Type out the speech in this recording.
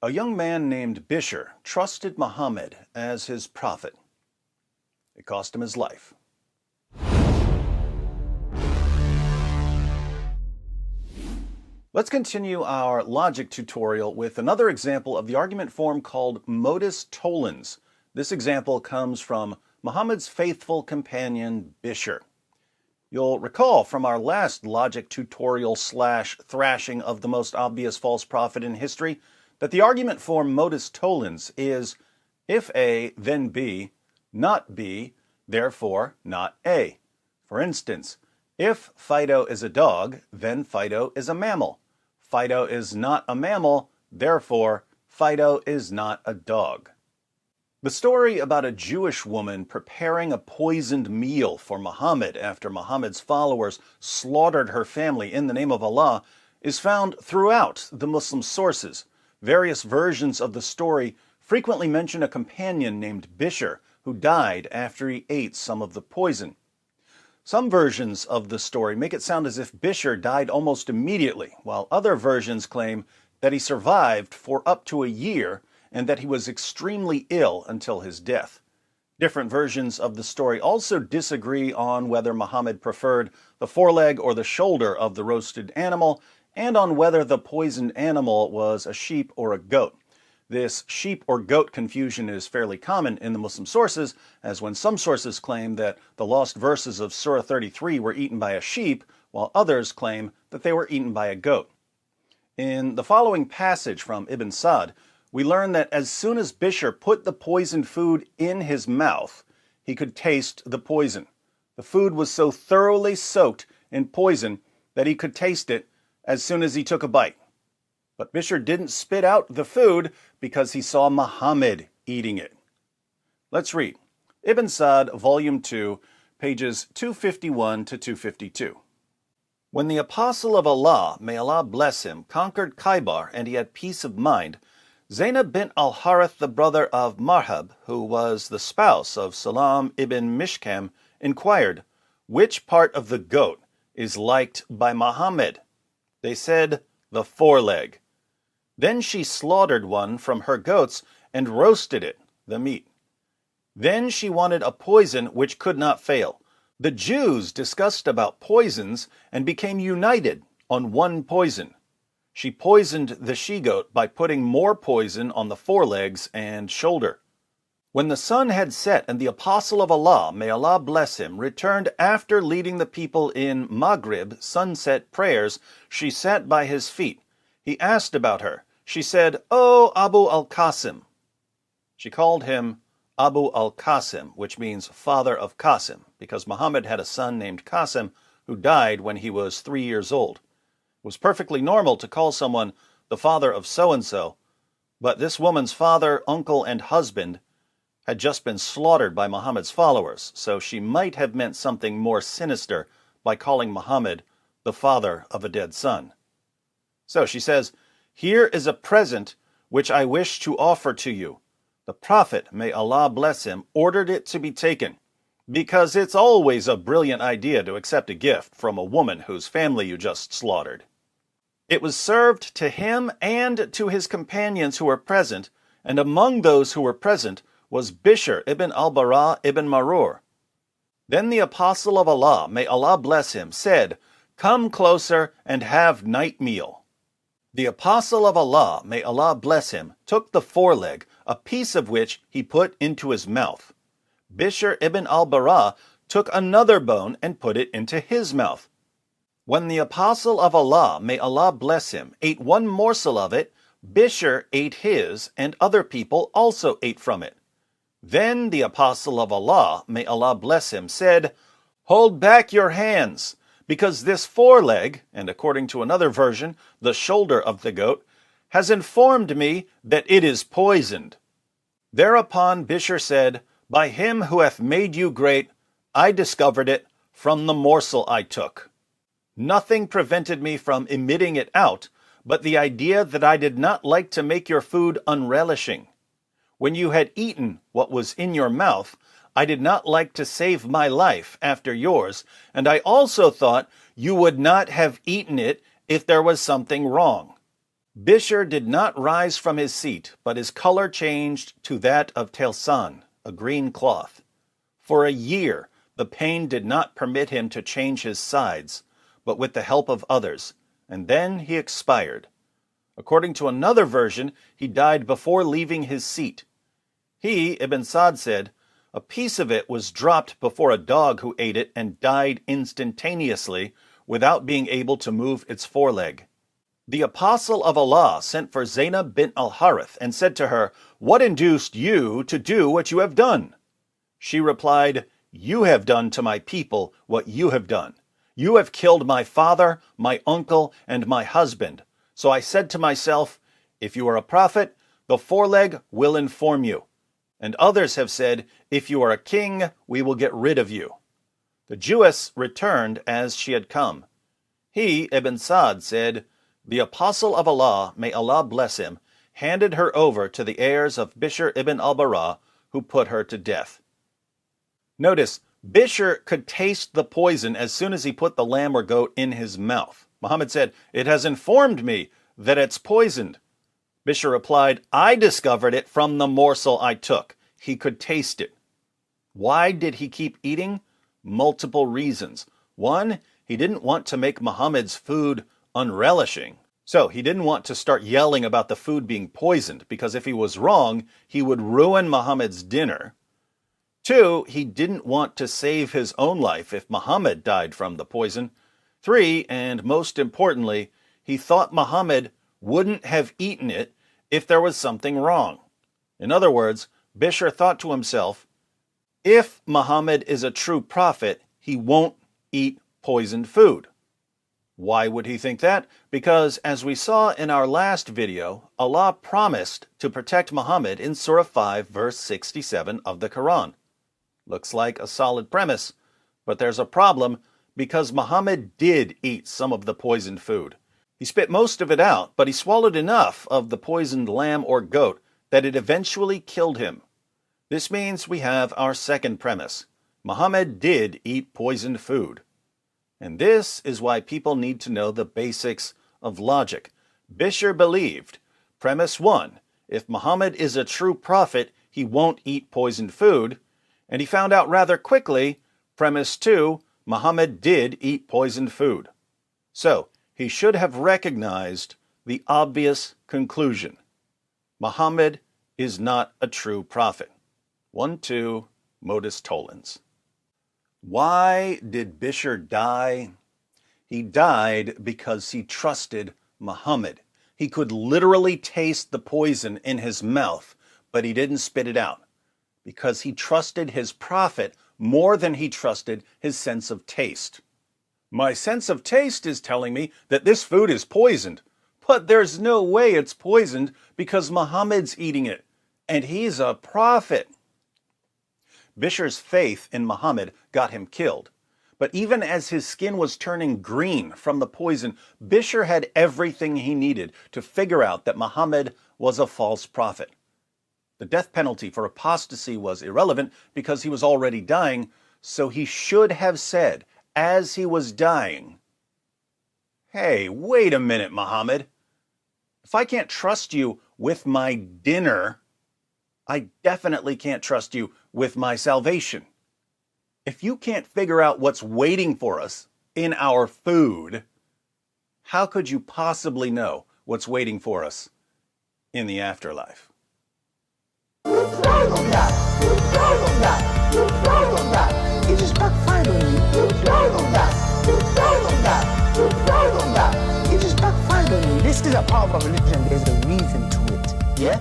A young man named Bishr trusted Muhammad as his prophet. It cost him his life. Let's continue our logic tutorial with another example of the argument form called modus tollens. This example comes from Muhammad's faithful companion Bishr. You'll recall from our last logic tutorial / thrashing of the most obvious false prophet in history that the argument form modus tollens is if A, then B, not B, therefore not A. For instance, if Fido is a dog, then Fido is a mammal. Fido is not a mammal, therefore Fido is not a dog. The story about a Jewish woman preparing a poisoned meal for Muhammad after Muhammad's followers slaughtered her family in the name of Allah is found throughout the Muslim sources. Various versions of the story frequently mention a companion named Bishr who died after he ate some of the poison. Some versions of the story make it sound as if Bishr died almost immediately, while other versions claim that he survived for up to a year and that he was extremely ill until his death. Different versions of the story also disagree on whether Muhammad preferred the foreleg or the shoulder of the roasted animal, and on whether the poisoned animal was a sheep or a goat. This sheep or goat confusion is fairly common in the Muslim sources, as when some sources claim that the lost verses of Surah 33 were eaten by a sheep, while others claim that they were eaten by a goat. In the following passage from Ibn Sa'd, we learn that as soon as Bishr put the poisoned food in his mouth, he could taste the poison. The food was so thoroughly soaked in poison that he could taste it as soon as he took a bite. But Bishr didn't spit out the food because he saw Muhammad eating it. Let's read. Ibn Sa'd, Volume 2, pages 251 to 252. When the Apostle of Allah, may Allah bless him, conquered Khaybar and he had peace of mind, Zainab bint al-Harith, the brother of Marhab, who was the spouse of Salam ibn Mishkam, inquired, "Which part of the goat is liked by Muhammad?" They said, "The foreleg." Then she slaughtered one from her goats and roasted it, the meat. Then she wanted a poison which could not fail. The Jews discussed about poisons and became united on one poison. She poisoned the she-goat by putting more poison on the forelegs and shoulder. When the sun had set and the Apostle of Allah, may Allah bless him, returned after leading the people in Maghrib sunset prayers, she sat by his feet. He asked about her. She said, "O Abu al-Qasim." She called him Abu al-Qasim, which means father of Qasim, because Muhammad had a son named Qasim who died when he was 3 years old. It was perfectly normal to call someone the father of so-and-so, but this woman's father, uncle, and husband had just been slaughtered by Muhammad's followers, so she might have meant something more sinister by calling Muhammad the father of a dead son. So she says, "Here is a present which I wish to offer to you." The Prophet, may Allah bless him, ordered it to be taken, because it's always a brilliant idea to accept a gift from a woman whose family you just slaughtered. It was served to him and to his companions who were present, and among those who were present was Bishr ibn al-Bara ibn Marur. Then the Apostle of Allah, may Allah bless him, said, "Come closer and have night meal." The Apostle of Allah, may Allah bless him, took the foreleg, a piece of which he put into his mouth. Bishr ibn al-Bara took another bone and put it into his mouth. When the Apostle of Allah, may Allah bless him, ate one morsel of it, Bishr ate his, and other people also ate from it. Then the Apostle of Allah, may Allah bless him, said, "Hold back your hands, because this foreleg," and according to another version, the shoulder of the goat, "has informed me that it is poisoned." Thereupon Bishr said, "By him who hath made you great, I discovered it from the morsel I took. Nothing prevented me from emitting it out, but the idea that I did not like to make your food unrelishing. When you had eaten what was in your mouth, I did not like to save my life after yours, and I also thought you would not have eaten it if there was something wrong. Bisher did not rise from his seat, but his color changed to that of telsan, a green cloth. For a year, the pain did not permit him to change his sides, but with the help of others, and then he expired. According to another version, he died before leaving his seat. He, Ibn Sa'd said, a piece of it was dropped before a dog who ate it and died instantaneously without being able to move its foreleg. The apostle of Allah sent for Zainab bint al-Harith and said to her, "What induced you to do what you have done?" She replied, "You have done to my people what you have done. You have killed my father, my uncle, and my husband. So I said to myself, if you are a prophet, the foreleg will inform you. And others have said, if you are a king, we will get rid of you." The Jewess returned as she had come. He, Ibn Sa'd, said, "The apostle of Allah, may Allah bless him, handed her over to the heirs of Bishr ibn al-Bara, who put her to death." Notice, Bishr could taste the poison as soon as he put the lamb or goat in his mouth. Muhammad said, "It has informed me that it's poisoned." Bishr replied, "I discovered it from the morsel I took." He could taste it. Why did he keep eating? Multiple reasons. One, he didn't want to make Muhammad's food unrelishing. So he didn't want to start yelling about the food being poisoned, because if he was wrong, he would ruin Muhammad's dinner. Two, he didn't want to save his own life if Muhammad died from the poison. Three, and most importantly, he thought Muhammad wouldn't have eaten it if there was something wrong. In other words, Bishr thought to himself, if Muhammad is a true prophet, he won't eat poisoned food. Why would he think that? Because, as we saw in our last video, Allah promised to protect Muhammad in Surah 5, verse 67 of the Quran. Looks like a solid premise, but there's a problem because Muhammad did eat some of the poisoned food. He spit most of it out, but he swallowed enough of the poisoned lamb or goat that it eventually killed him. This means we have our second premise. Muhammad did eat poisoned food. And this is why people need to know the basics of logic. Bishr believed, premise 1, if Muhammad is a true prophet, he won't eat poisoned food. And he found out rather quickly, premise 2, Muhammad did eat poisoned food. So, he should have recognized the obvious conclusion. Muhammad is not a true prophet. 1-2, modus tollens. Why did Bishr die? He died because he trusted Muhammad. He could literally taste the poison in his mouth, but he didn't spit it out, because he trusted his prophet more than he trusted his sense of taste. My sense of taste is telling me that this food is poisoned, but there's no way it's poisoned because Muhammad's eating it, and he's a prophet. Bishr's faith in Muhammad got him killed. But even as his skin was turning green from the poison, Bishr had everything he needed to figure out that Muhammad was a false prophet. The death penalty for apostasy was irrelevant because he was already dying, so he should have said, as he was dying, "Hey, wait a minute, Muhammad. If I can't trust you with my dinner, I definitely can't trust you with my salvation. If you can't figure out what's waiting for us in our food, how could you possibly know what's waiting for us in the afterlife?" It just backfired on me. It just backfired on me. This is a part of our religion. There's a reason to it. Yeah?